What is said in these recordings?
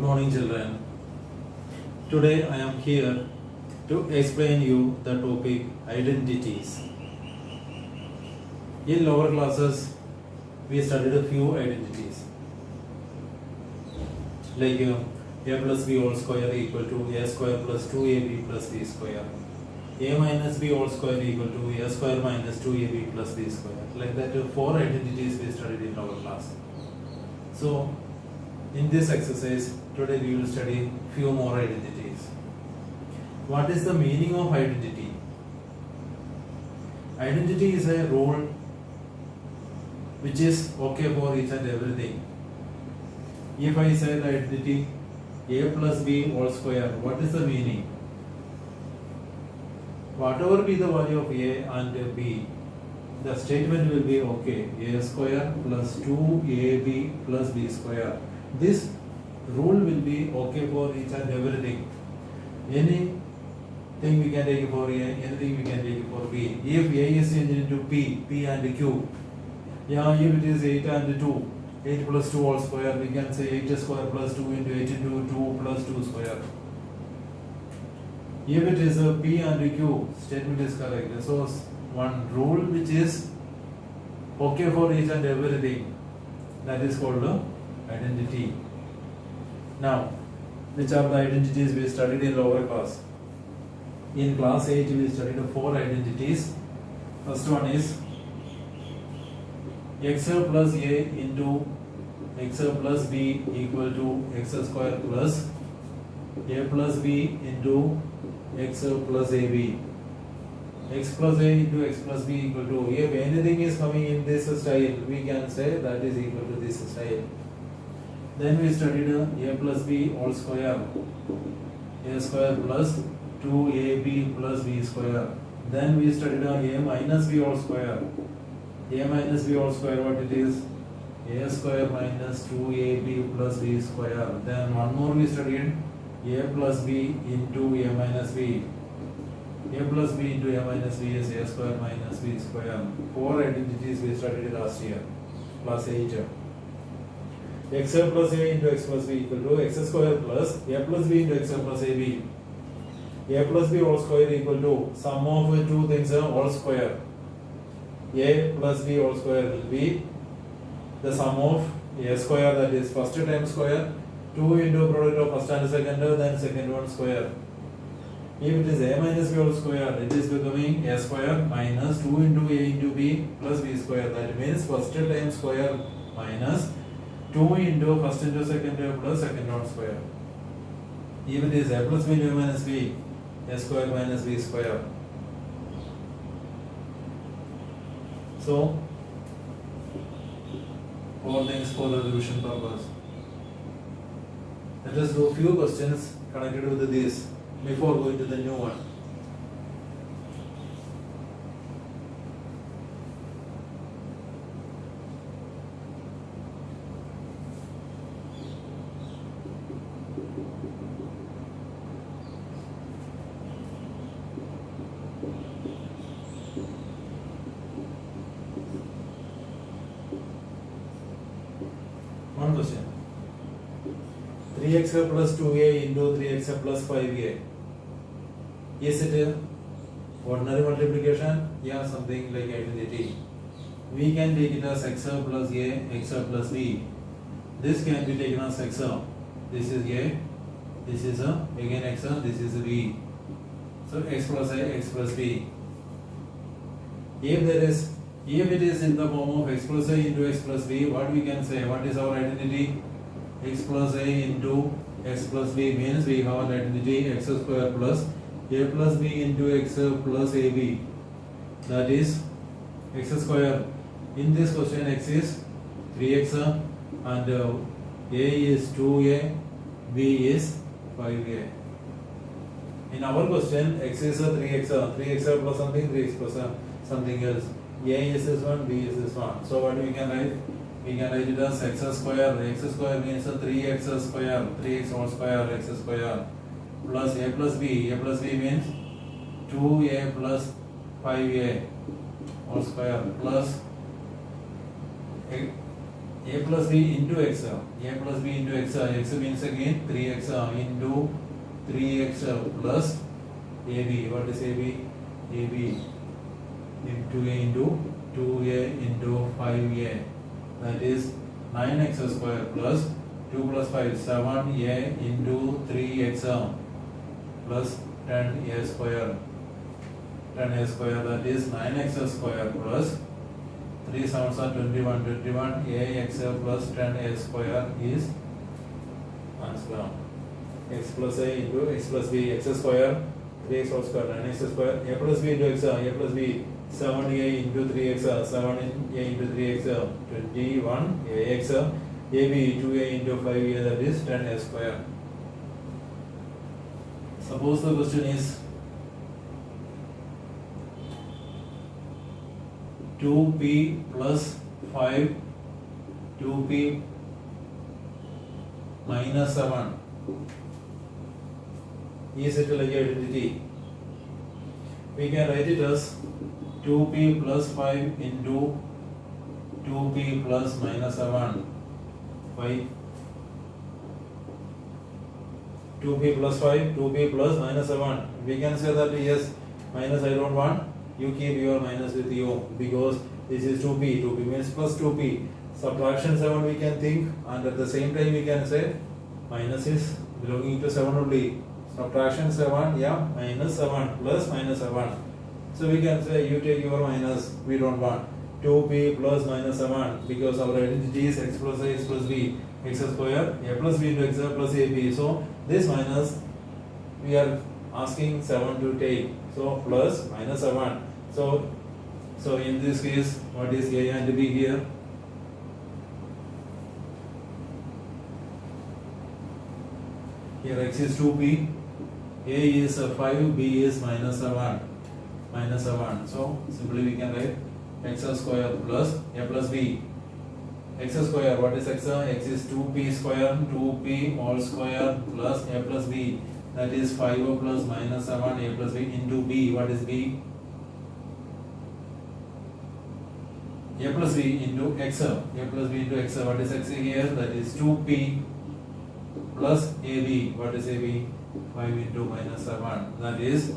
morning, children. Today I am here to explain you the topic identities. In lower classes, we studied a few identities like a plus b whole square equal to a square plus 2ab plus b square, a minus b whole square equal to a square minus 2ab plus b square. Like that, four identities we studied in lower class. So, in this exercise, today we will study few more identities. What is the meaning of identity? Identity is a rule which is okay for each and everything. If I say the identity a plus b whole square, what is the meaning? Whatever be the value of a and b, the statement will be okay. A square plus 2ab plus b square. This rule will be okay for each and everything. Anything we can take for a, anything we can take for b. If a is changed into p and q, if it is 8 and 2, 8 plus 2 whole square, we can say 8 square plus 2 into 8 into 2 plus 2 square. If it is a p and q, statement is correct. So one rule which is okay for each and everything, that is called the identity. Now, which are the identities we studied in lower class? In class 8 we studied 4 identities. First one is x plus a into x plus b equal to x square plus a plus b into x plus ab. X plus a into x plus b equal to, if anything is coming in this style, we can say that is equal to this style. Then we studied a plus b whole square, a square plus 2ab plus b square. Then we studied a minus b whole square, a minus b whole square, what it is? A square minus 2ab plus b square. Then one more we studied a plus b into a minus b. A plus b into a minus b is a square minus b square. 4 identities we studied last year, class 8. X plus a into x plus b equal to x square plus a plus b into x plus ab. A plus b whole square equal to sum of two things whole square. A plus b whole square will be the sum of a square, that is first time square, 2 into product of first and second, then second one square. If it is a minus b whole square, it is becoming a square minus 2 into a into b plus b square. That means first time square minus 2 into first into second plus second one square. If it is a plus b into a minus b, a square minus b square. So, all things for the revision purpose. Let us do a few questions connected with this before going to the new one. One question. 3x plus 2a into 3x plus 5a. Is it a ordinary multiplication? Yeah, something like identity. We can take it as x plus a, x plus b. This can be taken as x. This is a, this is a, again x, this is a b. So x plus a, x plus b. If it is in the form of x plus a into x plus b, what we can say? What is our identity? X plus a into x plus b means we have an identity x square plus a plus b into x plus ab. That is x square. In this question, x is 3x and a is 2a, b is 5a. In our question, x is 3x, 3x plus something, 3x plus something else. A is this one, b is this one. So what we can write? We can write it as x square. X square means 3x square, 3x whole square, x square plus a plus b. A plus b means 2a plus 5a whole square plus a plus b into x, a plus b into x, x means again 3x into 3x plus ab. What is ab? ab into a into 2a into 5a, that is 9x square plus 2 plus 5, 7a into 3x plus 10a square, 10a square, that is 9x square plus 3 7s are 21, 21ax plus 10a square is answer. X plus a into x plus b, x square 3x whole square, 9x square, a plus b into x, a plus b 7a into 3x, 7a into 3x 21ax, ab 2a into 5a, that is 10a square. Suppose the question is 2p plus 5 2p minus 7 is it like identity? We can write it as 2p plus 5 into 2p plus minus 7 by 2p plus 5, 2p plus minus 7. We can say that yes, minus I don't want, you keep your minus with you because this is 2p, 2p means plus 2p. Subtraction 7 we can think, and at the same time we can say minus is belonging to 7 only. Subtraction 7, yeah, minus 7 plus minus 7. So we can say you take your minus, we don't want. 2p plus minus 7 because our identity is x plus a, x plus b, x square, a plus b into x plus ab. So this minus we are asking 7 to take. So plus minus 7. So in this case, what is a and b here? Here x is 2p, a is 5, b is minus 7. Minus 7. So simply we can write x square plus a plus b. X square, what is x? X is 2p square, 2p all square plus a plus b. That is 5 plus minus 7 a plus b into b. What is b? A plus b into x. A plus b into x. What is x here? That is 2p plus ab. What is ab? 5 into minus 7. That is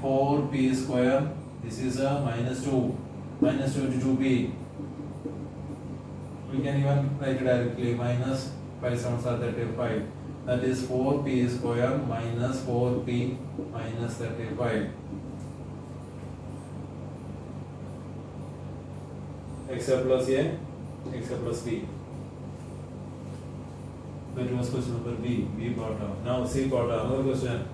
4p square. This is a minus 2. Minus 2 into 2p. We can even write it directly. Minus 5 7s are 35. That is 4p square minus 4p minus 35. X plus a, x plus b. That was question number B. B part of. Now C part of. Another question.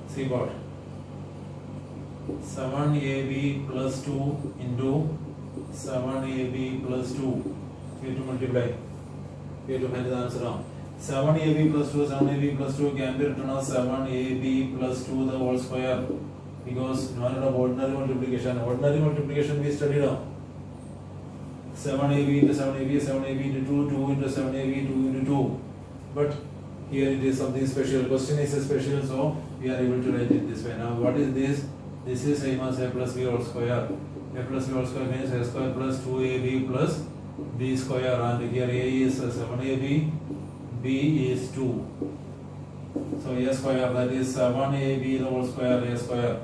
C part. 7ab plus 2 into 7ab plus 2. We have to multiply. We have to find the answer now. 7ab plus 2, 7ab plus 2 can be written as 7ab plus 2 the whole square, because no matter of ordinary multiplication. Ordinary multiplication we studied now. 7ab into 7ab, 7ab into 2, 2 into 7ab, 2 into 2. But here it is something special. Question is special, so we are able to write it this way. Now what is this? This is same as a plus b whole square. A plus b whole square means a square plus 2ab plus b square, and here a is 7ab, b is 2. So a square, that is 7ab the whole square, a square.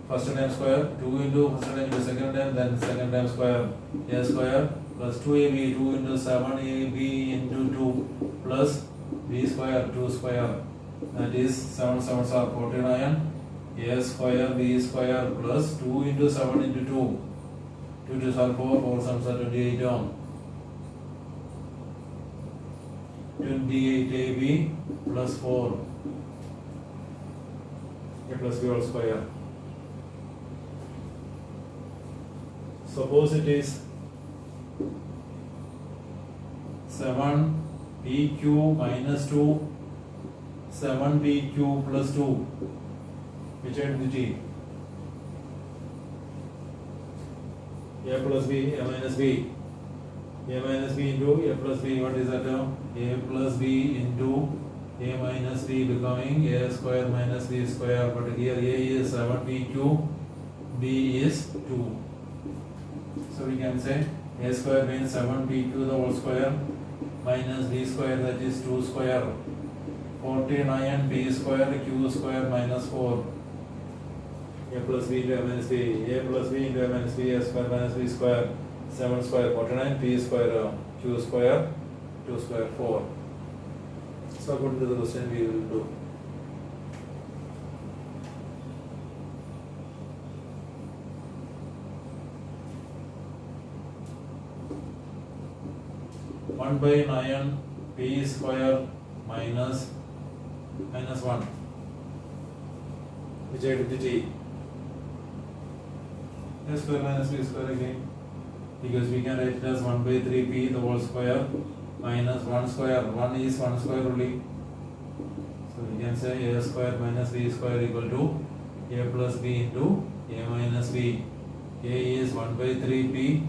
First time square, 2 into first time into second time, then second time square, a square plus 2ab, 2 into 7ab into 2 plus b square, 2 square. That is 7 7s are 49. A square, b square plus 2 into 7 into 2. 2 2s are 4, 4 7s are 28 down. 28ab plus 4. A plus b whole square. Suppose it is 7pq minus 2, 7pq plus 2. Which identity? A plus B, A minus B. A minus B into A plus B, what is that term? A plus B into A minus B becoming A square minus B square, but here A is 7PQ, B is 2. So we can say A square means 7PQ the whole square minus B square, that is 2 square, 49 B square Q square minus 4. A plus B into A minus B, A plus B into A minus B, A square minus B square, 7 square 49, P square Q square, 2 square 4. So according to the question we will do. One by 9 P square minus 1. Which identity? A square minus B square again, because we can write it as 1 by 3p the whole square minus 1 square. 1 is 1 square only. So we can say A square minus B square equal to A plus B into A minus B. A is 1 by 3p,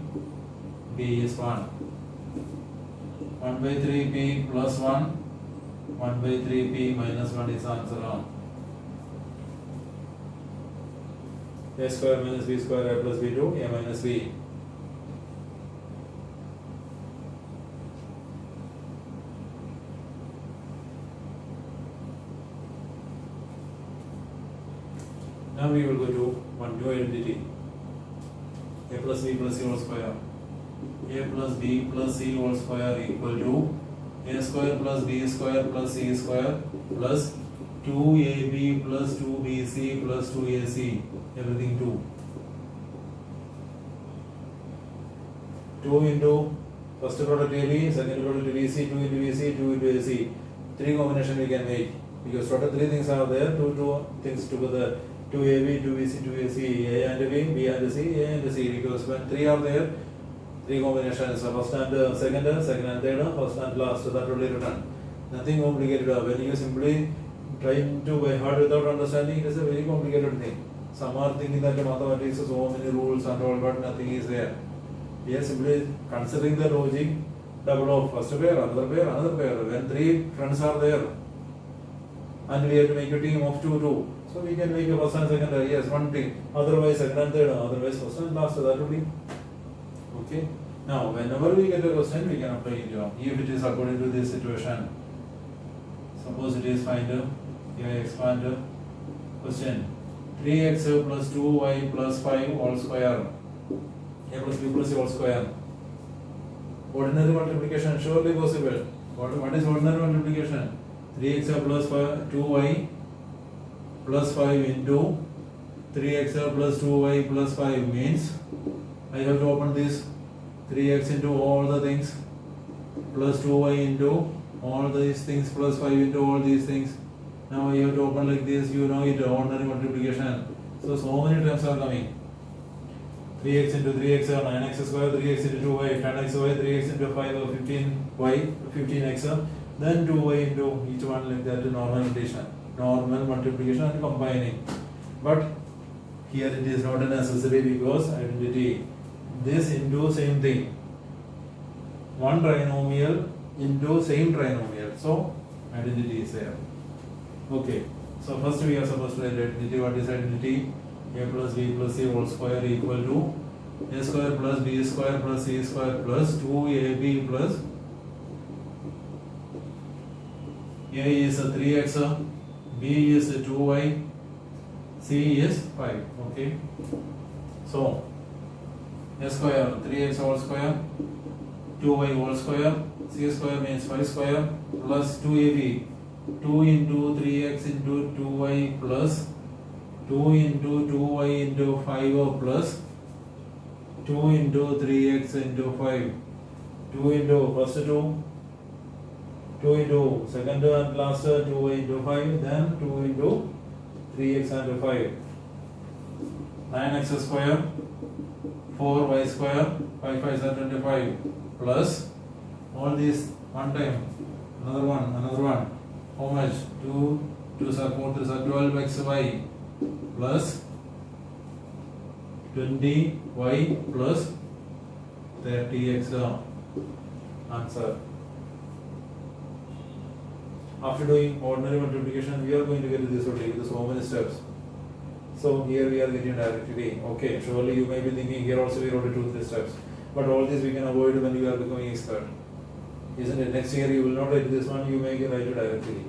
B is 1. 1 by 3p plus 1, 1 by 3p minus 1 is answer on. A square minus B square, A plus B to A minus B. Now we will go to one new identity. A plus B plus C whole square. A plus B plus C whole square equal to A square plus B square plus C square plus 2AB plus 2BC plus 2AC. Everything 2. 2 into first product AB, second product BC, 2 into BC, 2 into AC. 3 combination we can make, because total 3 things are there, 2 things together. 2AB, 2BC, 2AC, A and B, B and C, A and C, because when 3 are there, 3 combinations, first and second, second and third, first and last, that will be written. Nothing complicated. When you simply try to by heart without understanding, it is a very complicated thing. Some are thinking that mathematics is so many rules and all, but nothing is there. We are simply considering the logic, double of first pair, another pair, another pair. When 3 friends are there, and we have to make a team of 2, 2. So we can make a first and second, yes, one team. Otherwise second and third, otherwise first and last, that will be okay. Now whenever we get a question, we can apply it here. If it is according to this situation, suppose it is find here expand question 3x plus 2y plus 5 all square. A plus B plus C all square. Ordinary multiplication surely possible. What is ordinary multiplication? 3x plus 2y plus 5 into 3x plus 2y plus 5 means I have to open this 3x into all the things plus 2y into all these things plus 5 into all these things. Now you have to open like this, you know it, ordinary multiplication. So many terms are coming. 3x into 3x or 9x square, 3x into 2y, 10xy, 3x into 5 or 15y, 15x, then 2y into each one like that, normal multiplication and combining. But here it is not necessary because identity. This into same thing. One trinomial into same trinomial. So identity is there. Okay. So first we are supposed to write identity. What is identity? A plus B plus C whole square equal to A square plus B square plus C square plus 2AB plus A is 3x, B is 2y, C is 5. Okay. So A square 3x whole square, 2y whole square, C square means 5 square plus 2AB, 2 into 3x into 2y plus 2 into 2y into 5 plus 2 into 3x into 5. 2 into first 2 into second and last 2y into 5, then 2 into 3x and 5. 9x square, 4y square, 5 5 is 25 plus all these one time, another one. How much? 2 2 are 4 3 are 12xy plus 20y plus 30x answer. After doing ordinary multiplication, we are going to get this only with so many steps. So here we are getting directly. Okay, surely you may be thinking here also we wrote 2-3 steps. But all this we can avoid when you are becoming expert. Isn't it? Next year you will not write this one, you may write it directly.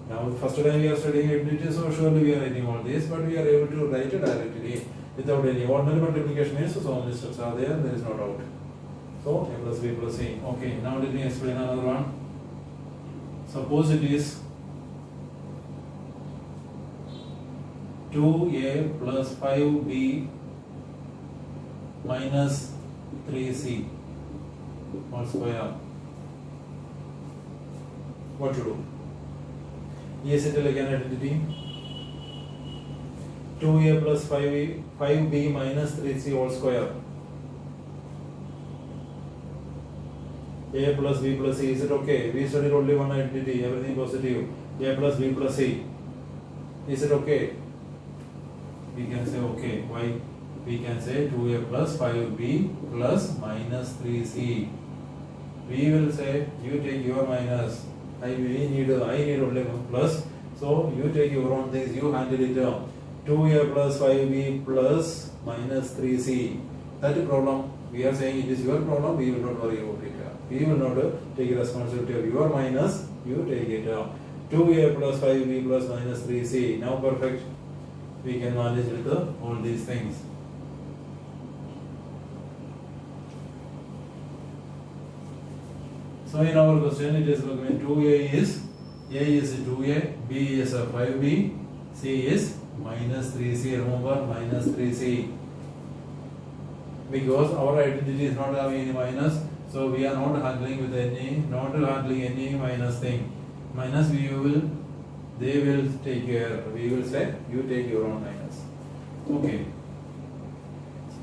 Now first time we are studying identity, so surely we are writing all this, but we are able to write it directly without any ordinary multiplication means so many steps are there is no doubt. So a plus b plus c. Okay, now let me explain another one. Suppose it is 2a plus 5b minus 3c all square. What to do? Yes, settle again identity. 2a plus 5b minus 3c all square. A plus b plus c. Is it okay? We studied only one identity, everything positive. A plus b plus c. Is it okay? We can say okay. Why? We can say 2a plus 5b plus minus 3c. We will say you take your minus. I need only one plus. So you take your own things. You handle it down. 2a plus 5b plus minus 3c. That is problem. We are saying it is your problem. We will not worry about it. We will not take responsibility of your minus. You take it down. 2a plus 5b plus minus 3c. Now perfect. We can manage with all these things. So in our question it is given 2a is 2a, b is 5b, c is minus 3c. Remember minus 3c. Because our identity is not having any minus, so we are not handling any minus thing. Minus they will take care. We will say you take your own minus. Okay.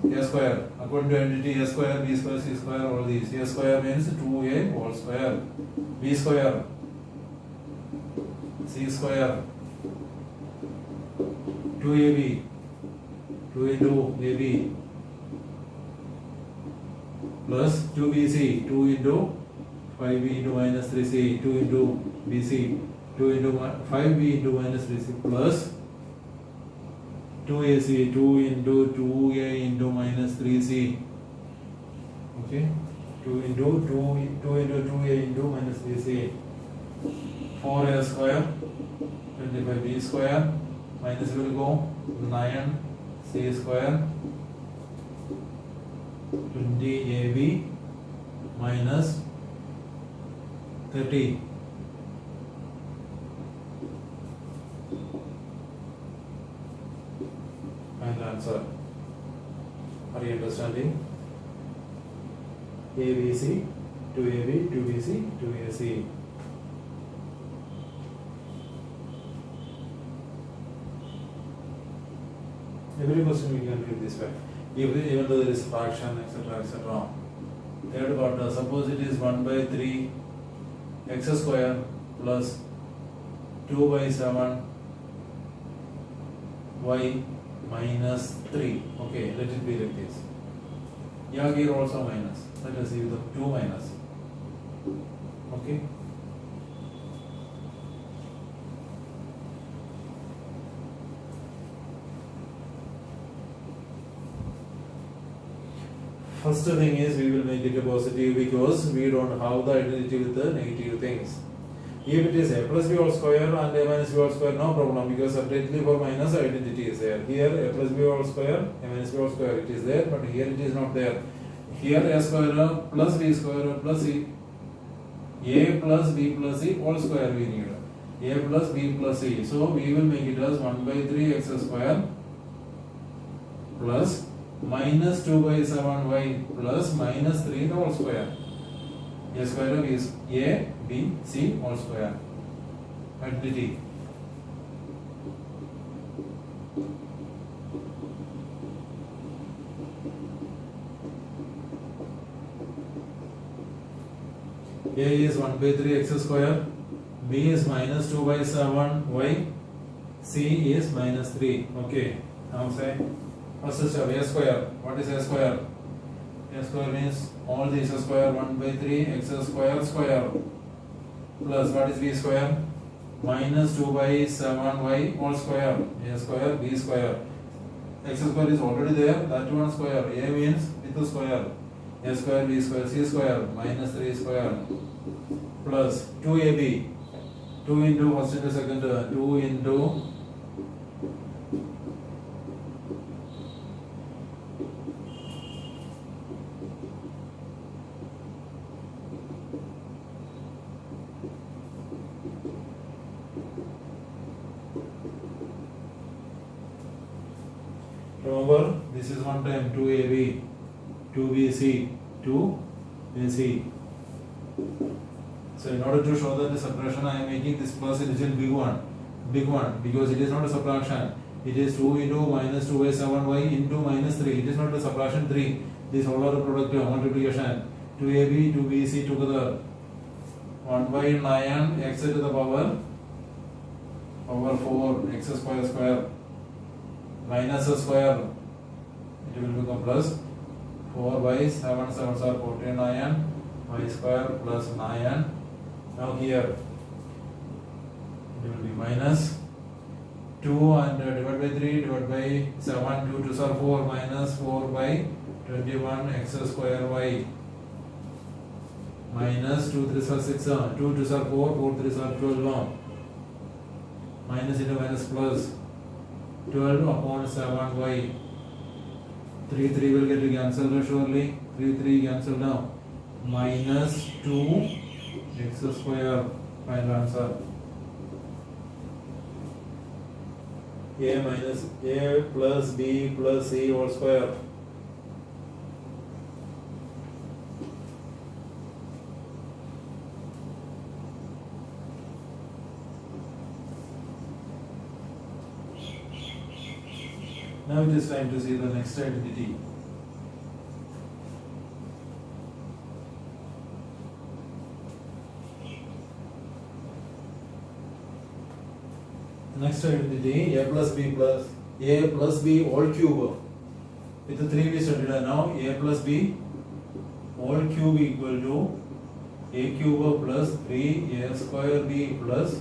A square. According to identity, a square, b square, c square, all these. A square means 2a whole square. B square. C square. 2ab. 2 into ab. Plus 2bc. 2 into 5b into minus 3c. 2 into bc. 2 into 5b into minus 3c plus 2ac, 2 into 2a into minus 3c. Okay, 2 into 2a into minus 3c. 4a square, 25b square, minus will go 9c square, 20ab minus 30. Final answer. Are you understanding? ABC, 2AB, 2BC, 2AC. Every question we can read this way. Even though there is fraction, etc., etc. Third part, suppose it is 1 by 3 x square plus 2 by 7 y minus 3. Okay, let it be like this. Yeah, here also minus. Let us use the 2 minus. Okay. First thing is we will make it a positive because we don't have the identity with the negative things. If it is a plus b whole square and a minus b whole square, no problem because separately for minus identity is there. Here a plus b whole square, a minus b whole square it is there, but here it is not there. Here a square plus b square plus c, a plus b plus c whole square we need. A plus b plus c. So we will make it as 1 by 3 x square plus minus 2 by 7y plus minus 3 the whole square. A square is a, b, c whole square. Identity. A is 1 by 3 x square, b is minus 2 by 7y, c is minus 3. Okay, now say first step a square. What is a square? A square means all these square 1 by 3 x square square plus what is b square? Minus 2 by 7y whole square. A square b square. X square is already there, that one square. A means with the square. A square b square c square minus 3 square plus 2ab. 2 into first into second, 2 into remember this is one time 2ab, 2bc, 2ac. So in order to show that the subtraction I am making this plus a little big one because it is not a subtraction. It is 2 into minus 2 by 7y into minus 3. It is not a subtraction 3. This whole are product of multiplication. 2ab, 2bc together. 1 by 9 x to the power 4 x square square minus a square. It will become plus 4 by 7 7s are 49 y square plus 9. Now here it will be minus 2 and divided by 3 divided by 7 2 2s are 4 minus 4 by 21 x square y minus 2 3s are 6 2 2s are 4 4 3s are 12 minus into minus plus 12 upon 7y 3 3 will get cancelled surely 3 3 cancelled now minus 2 x square final answer a minus a plus b plus c whole square. Now it is time to see the next identity. Next identity a plus b whole cube with the 3 we studied. Now a plus b whole cube equal to a cube plus 3a square b plus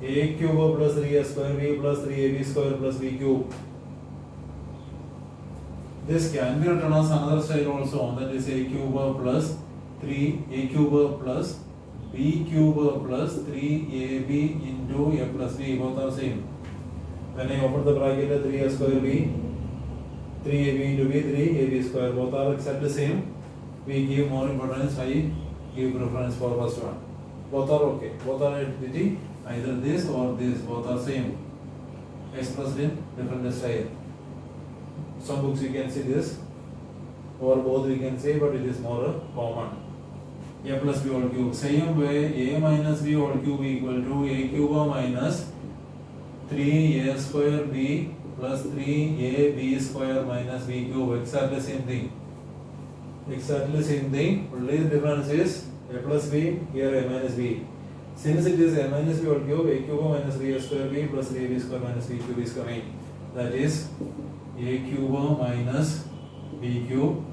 a cube plus 3a square b plus 3ab square plus b cube. This can be written as another style also, that is a cube plus 3a cube plus b cube plus 3ab into a plus b, both are same. When I open the bracket 3a square b, 3ab into b, 3ab square, both are exactly same. We give more importance, I give preference for first one. Both are okay, both are identity, either this or this, both are same. Expressed in different style. Some books you can see this, or both we can say, but it is more common. A plus b whole cube. Same way, a minus b whole cube equal to a cube minus 3a square b plus 3ab square minus b cube. Exactly same thing. Exactly same thing. Only the difference is a plus b, here a minus b. Since it is a minus b whole cube, a cube minus 3a square b plus 3ab square minus b cube is coming. That is a cube minus b cube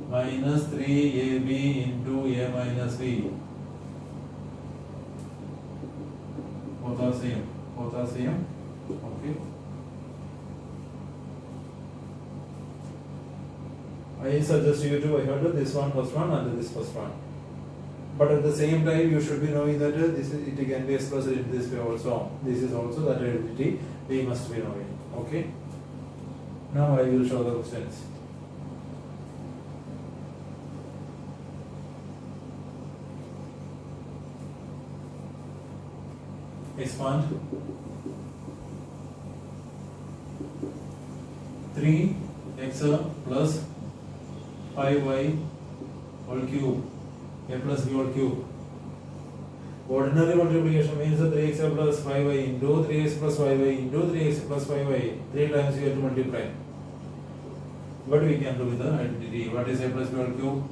minus 3ab into a minus b. Both are same. Both are same. Okay. I suggest you to heard this one first one and this first one. But at the same time, you should be knowing that this is, it can be expressed in this way also. This is also that identity we must be knowing. Okay. Now I will show the questions. Expand 3x plus 5y whole cube a plus b whole cube. Ordinary multiplication means 3x plus 5y into 3x plus 5y into 3x plus 5y. 3 times you have to multiply. What we can do with the identity? What is a plus b whole cube?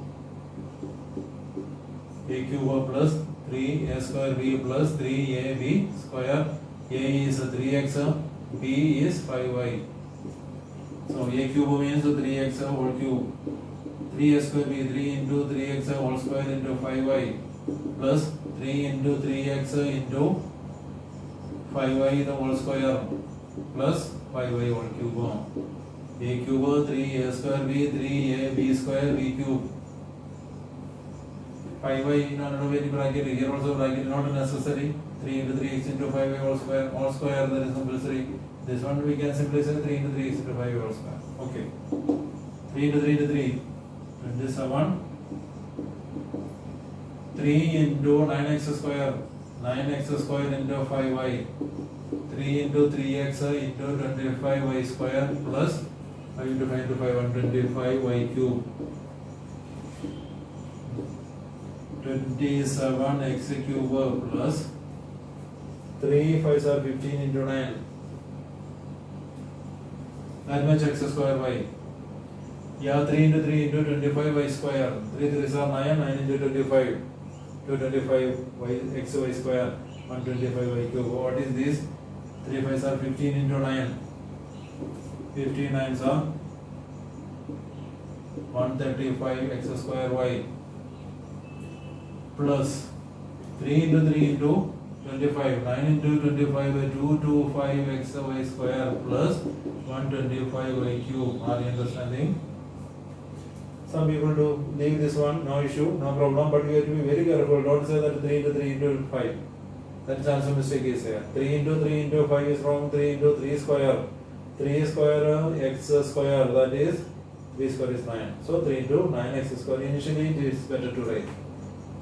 A cube plus 3a square b plus 3ab square. A is 3x, b is 5y. So a cube means 3x whole cube. 3a square be 3 into 3x whole square into 5y plus 3 into 3x into 5y the whole square plus 5y whole cube. A cube 3a square be 3a b square b cube. 5y in another way bracket, here also bracket not necessary. 3 into 3x into 5y whole square that is compulsory. This one we can simply say 3 into 3x into 5y whole square. Okay. 3 into 3 into 3. 27. 3 into 9x square. 9x square into 5y. 3 into 3x into 25y square plus 5 into 5 into 5 125y cube. 27x cube plus 3 5s are 15 into 9. That much x square y. Yeah, 3 into 3 into 25y square. 3 3s are 9, 9 into 25. 225y xy square. 125y cube. What is this? 3 5s are 15 into 9. 15 9s are 135 x square y. Plus 3 into 3 into 25, 9 into 25 by 225 xy square plus 125y cube. Are you understanding? Some people do leave this one, no issue, no problem, but you have to be very careful. Don't say that 3 into 3 into 5. That also mistake is here. 3 into 3 into 5 is wrong. 3 into 3 square. 3 square x square, that is 3 square is 9. So 3 into 9x square. Initially it is better to write.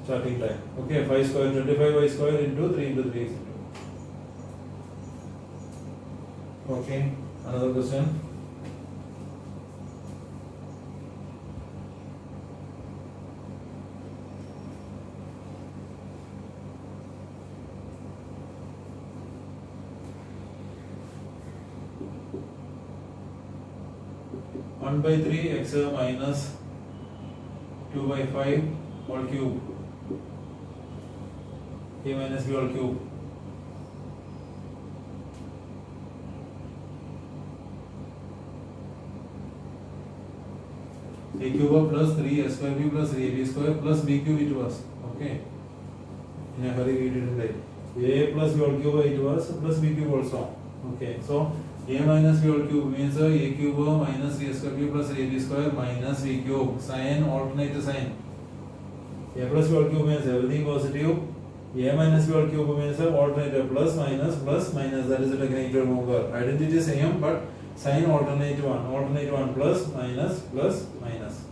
Starting time. Okay, 5 square 25y square into 3 into 3 into. Okay, another question. One by 3 x minus 2 by 5 whole cube. A minus b whole cube. A cube plus 3 a square b plus 3ab square plus b cube it was. Okay. In a hurry we didn't write. A plus b whole cube it was plus b cube also. Okay. So a minus b whole cube means a cube minus a square b plus ab square minus b cube. Sign alternate sign. A plus b whole cube means everything positive. A minus b whole cube means alternate plus minus plus minus, that is a negative number. Identity same but sign alternate one plus minus plus minus.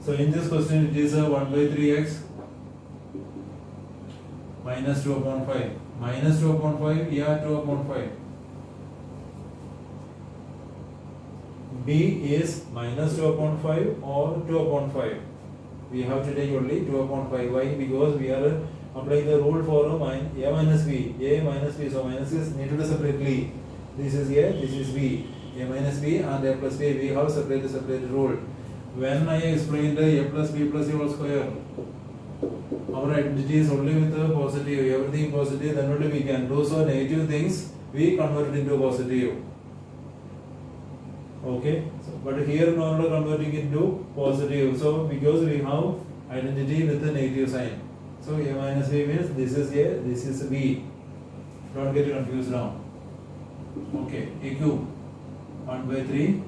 So in this question it is 1 by 3x minus 2 upon 5. Minus 2 upon 5, yeah, 2 upon 5. B is minus 2 upon 5 or 2 upon 5. We have to take only 2 upon 5. Why? Because we are applying the rule for a minus b. A minus b. So minus is needed separately. This is A, this is B. A minus b and A plus b. We have separate rule. When I explained A plus b plus a whole square, our identity is only with the positive. Everything positive, then only we can do. So negative things we convert it into positive. Okay. So, but here no longer converting into positive. So because we have identity with the negative sign. So a minus b means this is A, this is B. Don't get confused now. Okay, a cube 1 by 3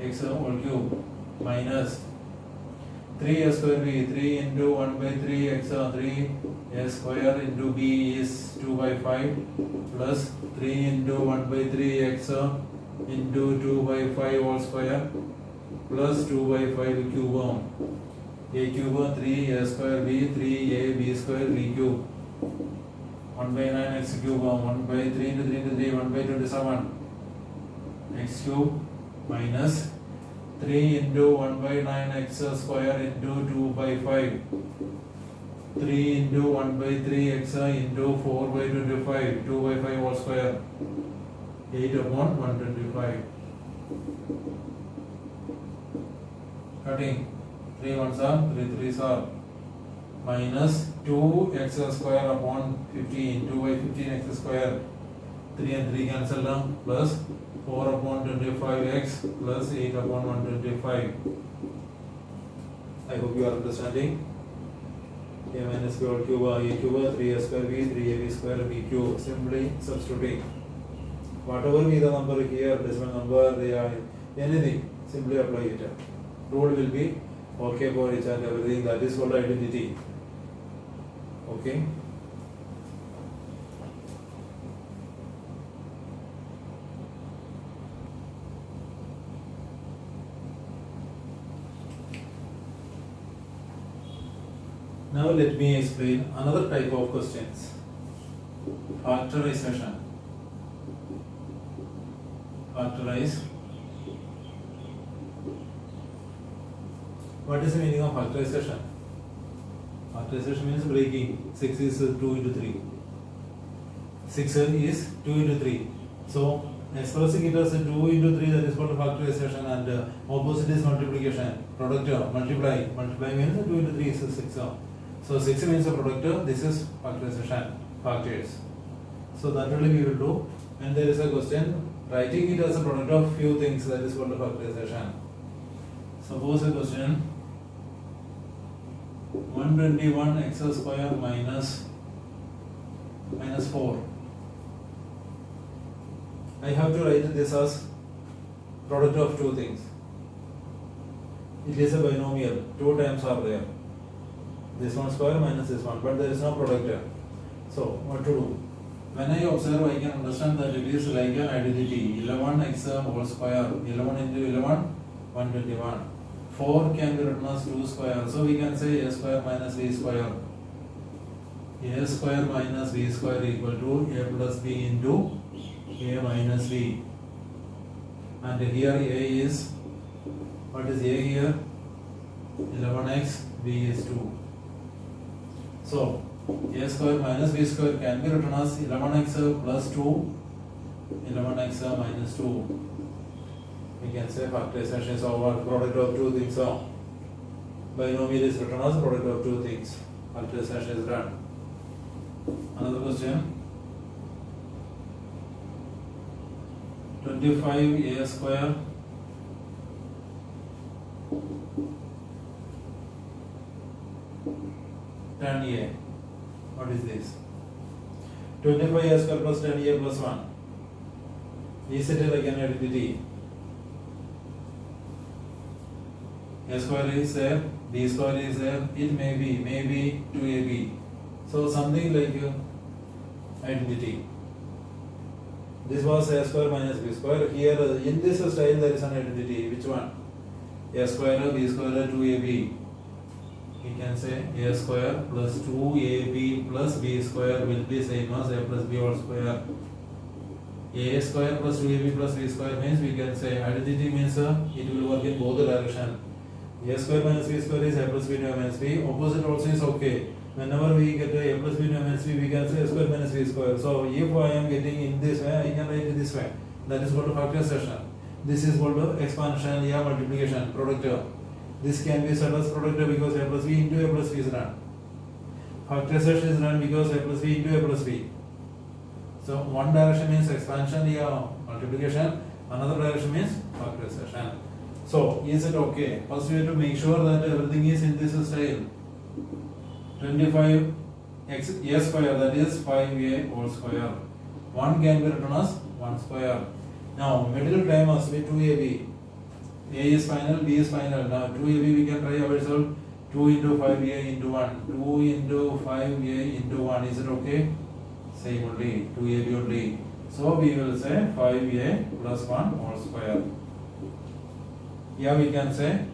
x whole cube minus 3a square b. 3 into 1 by 3 x 3 a square into b is 2 by 5 plus 3 into 1 by 3 x into 2 by 5 whole square plus 2 by 5 cube. A cube 3 a square b 3 a b square b cube 1 by 9 x cube 1 by 3 into 3 into 3 1 by 27 x cube minus 3 into 1 by 9 x square into 2 by 5 3 into 1 by 3 x into 4 by 25 2 by 5 whole square 8 upon 125. Cutting 3 ones are 3 3s are minus 2 x square upon 15 2 by 15 x square 3 and 3 cancel down, plus 4 upon 25x plus 8 upon 125. I hope you are understanding. A minus b whole cube a cube 3a square b 3ab square b cube. Simply substituting. Whatever be the number here, decimal number, they are anything, simply apply it. Rule will be okay for each and everything. That is called identity. Okay. Now let me explain another type of questions. Factorization. Factorize. What is the meaning of factorization? Factorization means breaking. 6 is 2 into 3. 6 is 2 into 3. So expressing it as 2 into 3, that is called factorization, and opposite is multiplication. Product multiply. Multiply means 2 into 3 is 6. So 6 means a product. This is factorization. Factors. So that only we will do. And there is a question. Writing it as a product of few things, that is called factorization. Suppose a question. 121 x square minus 4. I have to write this as product of two things. It is a binomial. 2 times are there. This one square minus this one, but there is no product here. So what to do? When I observe, I can understand that it is like an identity. 11x whole square. 11 into 11, 121. 4 can be written as 2 square. So we can say a square minus b square. A square minus b square equal to a plus b into a minus b. And here a is, what is a here? 11x, b is 2. So a square minus b square can be written as 11x plus 2, 11x minus 2. We can say factorization is over product of two things. So binomial is written as product of two things. Factorization is done. Another question. 25a square tan a. What is this? 25a square plus tan a plus 1. Is it like an identity? A square is there, b square is there, it may be 2ab. So something like identity. This was a square minus b square. Here in this style there is an identity. Which one? A square, b square, 2ab. We can say a square plus 2ab plus b square will be same as a plus b whole square. A square plus 2ab plus b square means we can say identity means it will work in both the direction. A square minus b square is a plus b minus b. Opposite also is okay. Whenever we get a plus b minus b, we can say a square minus b square. So if I am getting in this way, I can write it this way. That is called factorization. This is called expansion, multiplication, product. This can be said as product because a plus b into a plus b is done. Factorization is done because a plus b into a plus b. So one direction means expansion, multiplication. Another direction means factorization. So is it okay? First we have to make sure that everything is in this style. 25 x a square, that is 5a whole square. 1 can be written as 1 square. Now middle term must be 2ab. A is final, b is final. Now 2ab we can try ourselves. 2 into 5a into 1. 2 into 5a into 1. Is it okay? Same only. 2ab only. So we will say 5a plus 1 whole square. Here we can say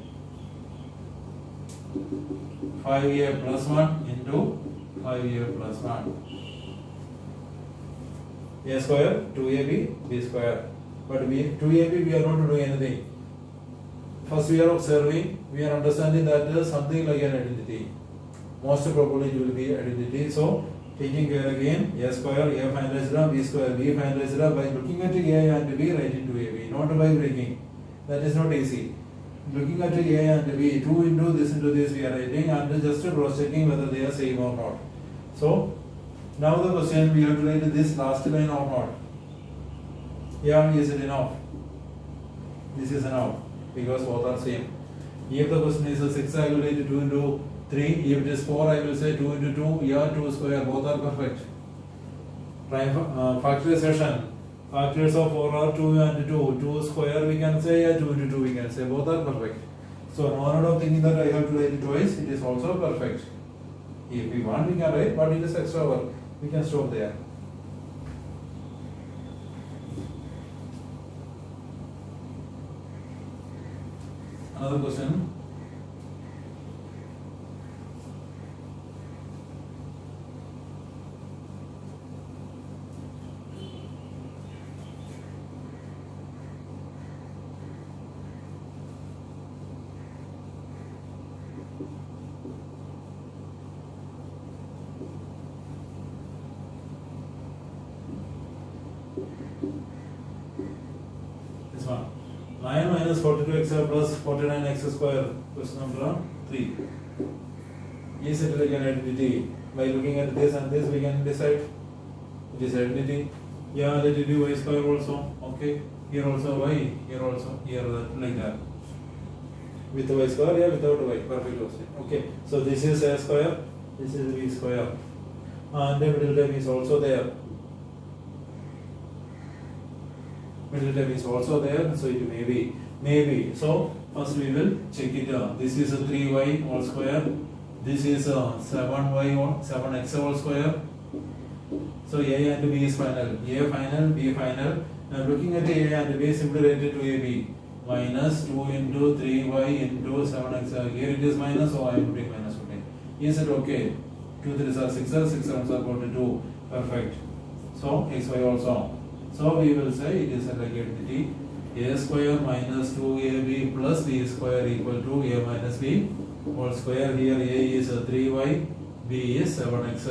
5a plus 1 into 5a plus 1. A square, 2ab, b square. But 2ab we are not doing anything. First we are observing, we are understanding that something like an identity. Most probably it will be identity. So taking care again, a square, a finalized, b square, b finalized. By looking at a and b, write into ab, not by breaking. That is not easy. Looking at a and b, 2 into this we are writing, and just cross checking whether they are same or not. So now the question, we have to write this last line or not. Yeah, is it enough? This is enough because both are same. If the question is 6, I will write 2 into 3. If it is 4, I will say 2 into 2. Yeah, 2 square. Both are perfect. Prime factorization. Factors of 4 are 2 and 2. 2 square we can say, yeah, 2 into 2 we can say. Both are perfect. So no need of thinking that I have to write it twice. It is also perfect. If we want, we can write, but it is extra work. We can stop there. Another question. This one. 9 minus 42x plus 49x square. Question number 3. Is it like an identity? By looking at this and this, we can decide it is identity. Yeah, let it be y square also. Okay. Here also y. Here also. Here like that. With y square, yeah, without y. Perfect. Okay. So this is a square. This is b square. And the middle term is also there. Middle term is also there, so it may be. So first we will check it. This is a 3y whole square. This is a 7x whole square. So a and b is final. A final, b final. Now looking at a and b, simply write it to ab. Minus 2 into 3y into 7x. Here it is minus, so I am putting minus 15. Is it okay? 2 3s are 6, 6 7s are 42. Perfect. So xy also. So we will say it is a like identity. A square minus 2ab plus b square equal to a minus b whole square. Here a is 3y, b is 7x.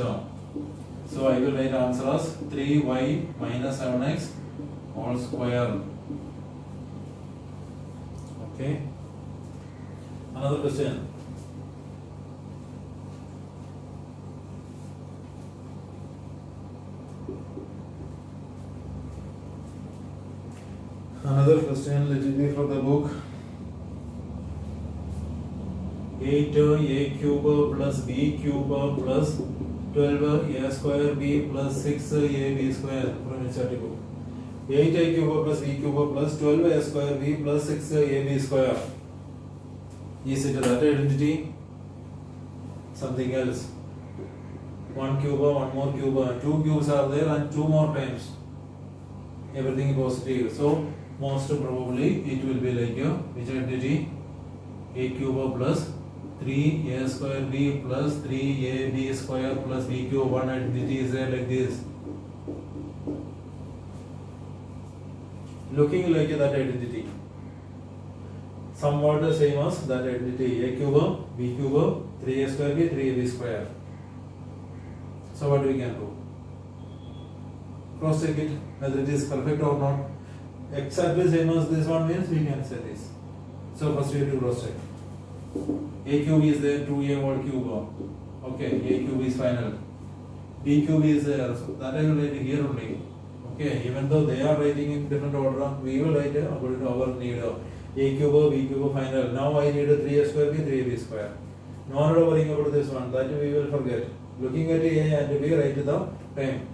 So I will write answer as 3y minus 7x whole square. Okay. Another question. Another question, let it be from the book. 8a cube plus b cube plus 12a square b plus 6ab square from its article. 8a cube plus b cube plus 12a square b plus 6ab square. Is it that identity? Something else. One cube, one more cube, two cubes are there and two more times. Everything is positive. So most probably it will be like which identity? A cube plus 3a square b plus 3ab square plus b cube. One identity is there like this. Looking like that identity. Somewhat the same as that identity. A cube, b cube, 3a square b, 3ab square. So what we can do? Cross check it whether it is perfect or not. Exactly same as this one means we can say this. So first we have to cross check. A cube is there, 2a whole cube. Okay, a cube is final. B cube is there, so that I will write here only. Okay, even though they are writing in different order, we will write according to our need. A cube, B cube final. Now I need a 3a square b, 3ab square. No worrying about this one, that we will forget. Looking at a and b, write the time.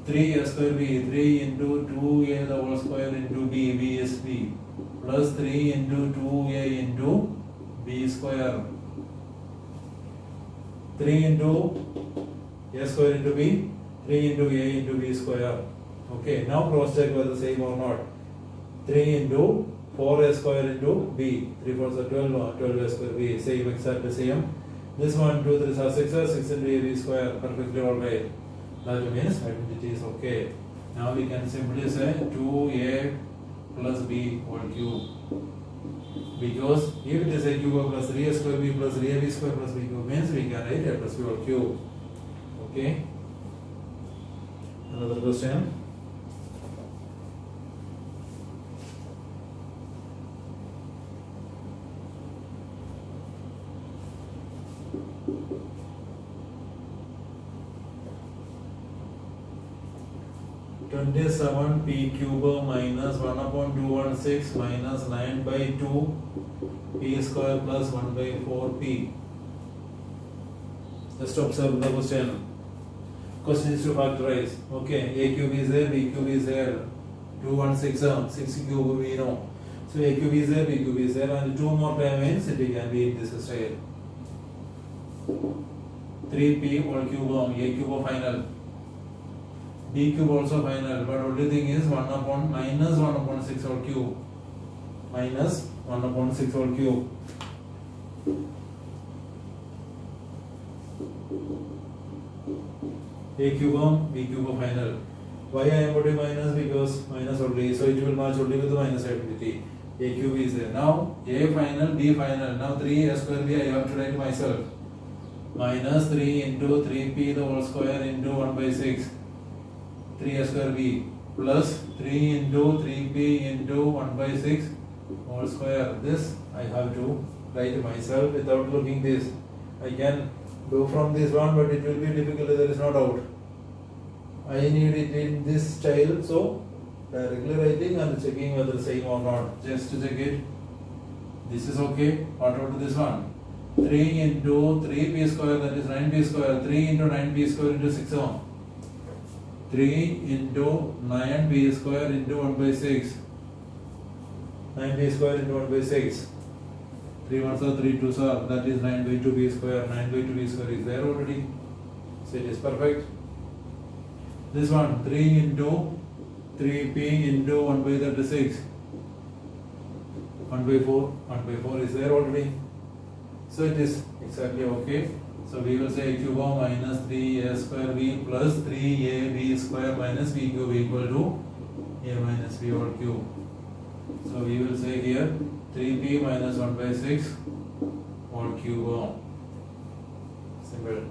3a square b, 3 into 2a the whole square into b, b is b, plus 3 into 2a into b square, 3 into a square into b, 3 into a into b square. Okay, now cross check whether same or not. 3 into 4a square into b, 3 4s are 12, 12a square b, same, exactly same. This one, 2 3s are 6, 6 into a b square, perfectly alright. That means identity is okay. Now we can simply say 2a plus b whole cube. Because if it is a cube plus 3a square b plus 3ab square plus b cube means we can write a plus b whole cube. Okay. Another question. 27 p cube minus 1 upon 216 minus 9 by 2 p square plus 1 by 4 p. Just observe the question. Question is to factorize. Okay, a cube is there, b cube is there. 216, 6 cube we know. So a cube is there, b cube is there, and 2 more time means it can be in this style. 3p whole cube, a cube final. B cube also final, but only thing is 1 upon minus 1 upon 6 whole cube. Minus 1 upon 6 whole cube. A cube, B cube final. Why I am putting minus? Because minus only, so it will match only with the minus identity. A cube is there. Now A final, B final. Now 3a square b I have to write myself. Minus 3 into 3p the whole square into 1 by 6. 3a square b plus 3 into 3p into 1 by 6 whole square. This I have to write myself without looking this. I can do from this one, but it will be difficult, there is no doubt. I need it in this style, so directly writing and checking whether same or not. Just to check it. This is okay. What about this one? 3 into 3p square, that is 9p square. 3 into 9p square into 6 on. 3 into 9p square into 1 by 6. 9p square into 1 by 6. 3 ones are 3 twos are, that is 9 by 2p square. 9 by 2p square is there already. So it is perfect. This one, 3 into 3p into 1 by 36. 1 by 4. 1 by 4 is there already. So it is exactly okay. So we will say a cube minus 3a square b plus 3ab square minus b cube equal to a minus b whole cube. So we will say here 3p minus 1 by 6 whole cube. Simple.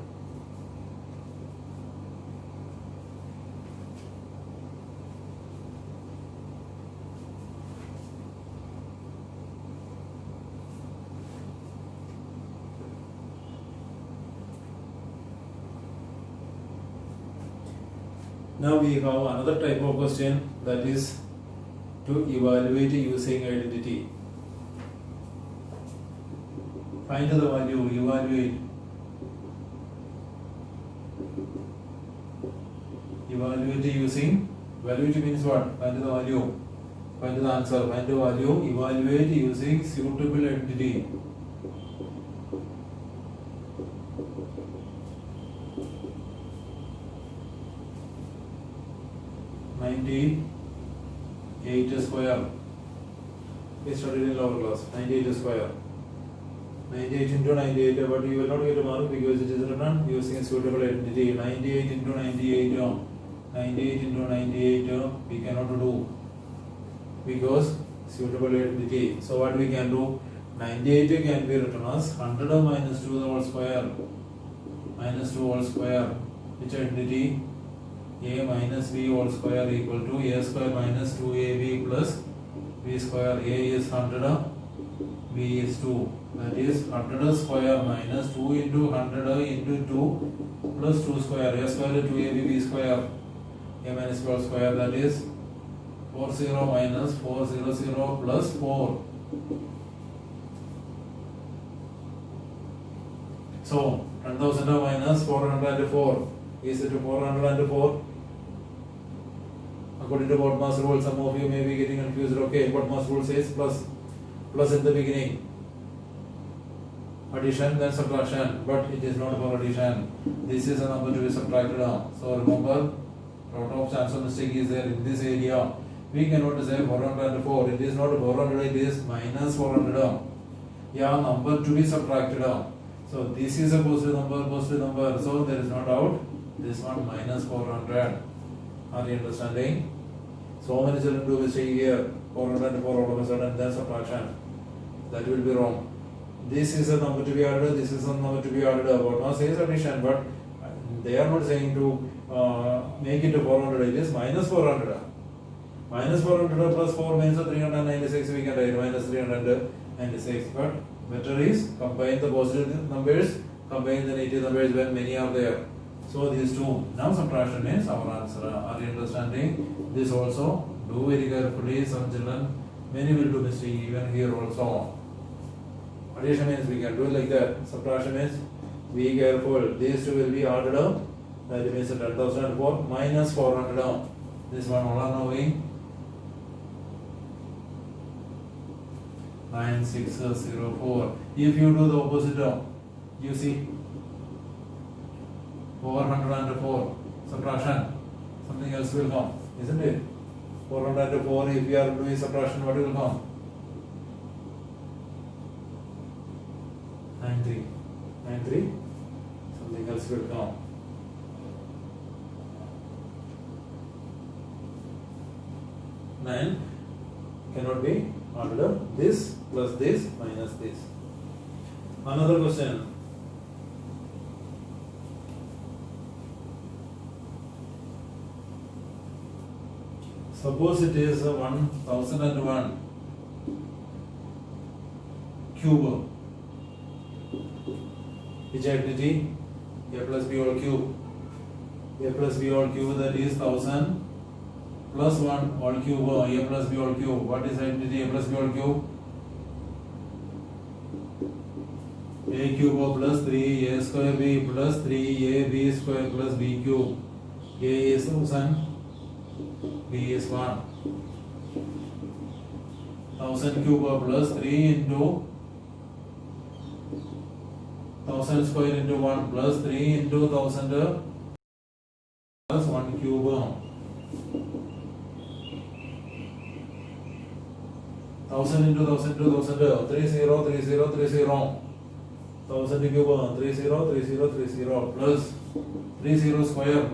Now we have another type of question, that is to evaluate using identity. Find the value, evaluate. Evaluate using, evaluate means what? Find the value, find the answer, find the value, evaluate using suitable identity. (98) square. We studied in lower class. 98 square. 98 into 98, but you will not get a mark because it is written using a suitable identity. 98 into 98. 98 into 98 we cannot do because suitable identity. So what we can do? 98 can be written as 100 minus 2 the whole square. Minus 2 whole square. Which identity? A minus b whole square equal to a square minus 2ab plus b square. A is 100, b is 2. That is 100 square minus 2 into 100 into 2 plus 2 square. A square 2ab b square. A minus b whole square, that is 40 minus 400 plus 4. So 10,000 minus 404 is it 404? According to Bodmas rule, some of you may be getting confused. Okay, Bodmas rule says plus in the beginning, addition then subtraction, but it is not for addition. This is a number to be subtracted. So remember, lot of chance of mistake is there in this area. We cannot say 404. It is not 400. It is minus 400. Yeah, number to be subtracted. So this is a positive number. So there is no doubt. This one minus 400. Are you understanding? So many children do mistake here. 404 all of a sudden, then subtraction. That will be wrong. This is a number to be added. This is a number to be added. What not says addition, but they are not saying to make it to 400. It is minus 400. Minus 400 plus 4 means 396. We can write minus 396. But better is combine the positive numbers, combine the negative numbers when many are there. So these two. Now subtraction is our answer. Are you understanding? This also do very carefully. Some children, many will do mistake even here also. Addition means we can do it like that. Subtraction means be careful. These two will be added up. That means 10,004 minus 400. This one all are knowing. 9604. If you do the opposite term, you see 404 subtraction, something else will come, isn't it? 404, if you are doing subtraction, what will come? 93. 93, something else will come. 9 cannot be ordered. This plus this minus this. Another question. Suppose it is 1001 cube. Which identity? A plus B all cube. A plus B all cube, that is 1000 plus 1 all cube. A plus B all cube. What is identity? A plus B all cube? A cube plus 3 A square B plus 3AB square plus B cube. A is 1000. B is 1. 1000 cube plus 3 into 1000 square into 1 plus 3 into 1000 plus 1 cube. 1000 into 1000 into 1000 30 30 30. 1000 cube 30 30 30 plus 30 square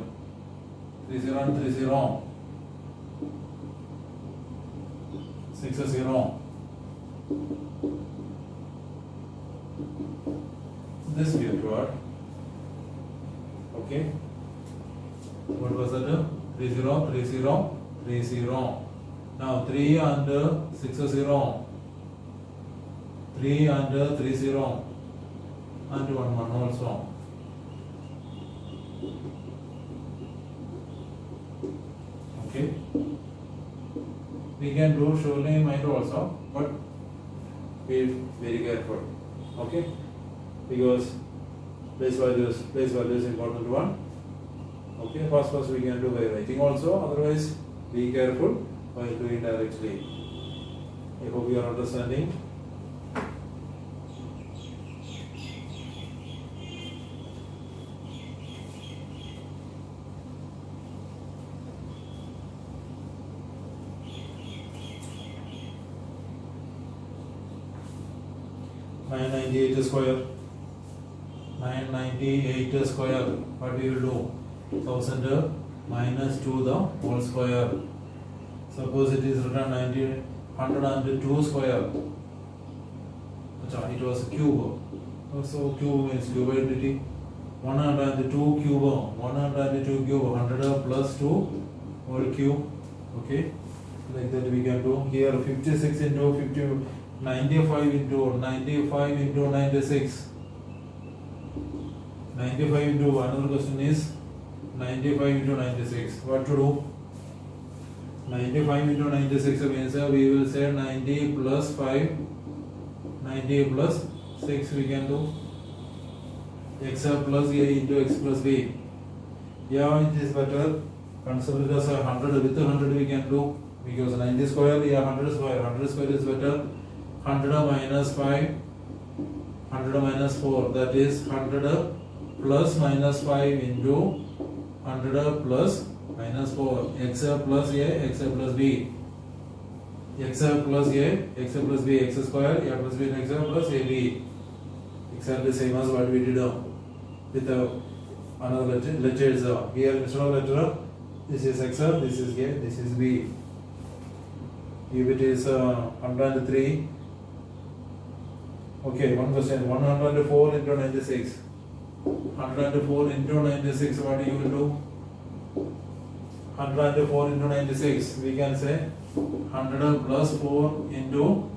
30 and 30 60. This we have got. Okay. What was that? 30 30 30. Now 3 and 60. 3 and 30 and 1 also. Okay. We can do surely in mind also, but be very careful. Okay, because place values is important one. Okay, first we can do by writing also. Otherwise, be careful while doing directly. I hope you are understanding. Square 998 square. What we will do? 1000 minus 2 the whole square. Suppose it is written 102 square. It was a cube. So cube means cube identity. 102 cube. 102 cube. 100 plus 2 whole cube. Okay. Like that we can do. Here 56 into 50. 95 into 95 into 96. 95 into another question is 95 into 96. What to do? 95 into 96 means we will say 90 plus 5, 90 plus 6 we can do. X plus A into X plus B. Yeah, it is better. Consider it as 100. With 100 we can do. Because 90 square, yeah, 100 square. 100 square is better. 100 minus 5, 100 minus 4, that is 100 plus minus 5 into 100 plus minus 4, x plus a, x plus b, x plus a, x plus b, x square, a plus b, x plus ab. Exactly same as what we did with another letters. Here instead of letter, this is x, this is a, this is b. If it is 103. Okay, one question. 104 into 96. 104 into 96, what you will do? 104 into 96, we can say 100 plus 4 into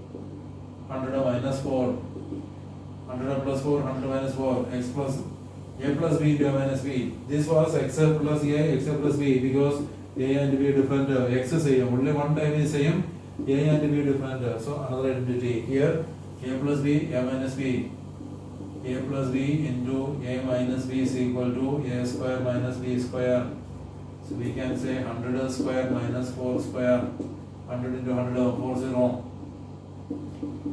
100 minus 4. 100 plus 4, 100 minus 4, x plus a plus b into a minus b. This was x plus a, x plus b, because a and b different, x is same, only one time is same, a and b different. So another identity here, a plus b, a minus b. A plus b into a minus b is equal to a square minus b square. So we can say 100 square minus 4 square. 100 into 100, 40.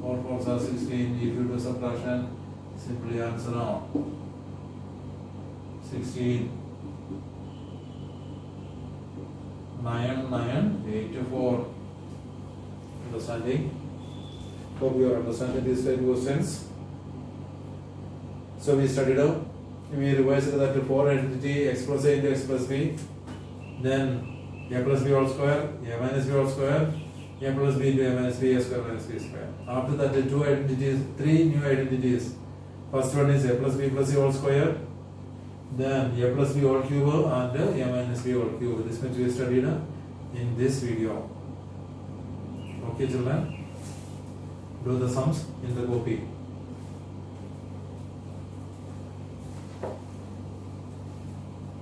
4 4s are 16. If you do subtraction, simply answer now. 16. 9 9 84. Understanding? Hope you are understanding these type of questions. So we studied out. We revised that to 4 identity x plus a into x plus b. Then a plus b whole square, a minus b whole square, a plus b into a minus b, a square minus b square. After that, the 2 identities, 3 new identities. First one is a plus b plus c whole square. Then a plus b whole cube and a minus b whole cube. This much we studied in this video. Okay, children? Do the sums in the copy.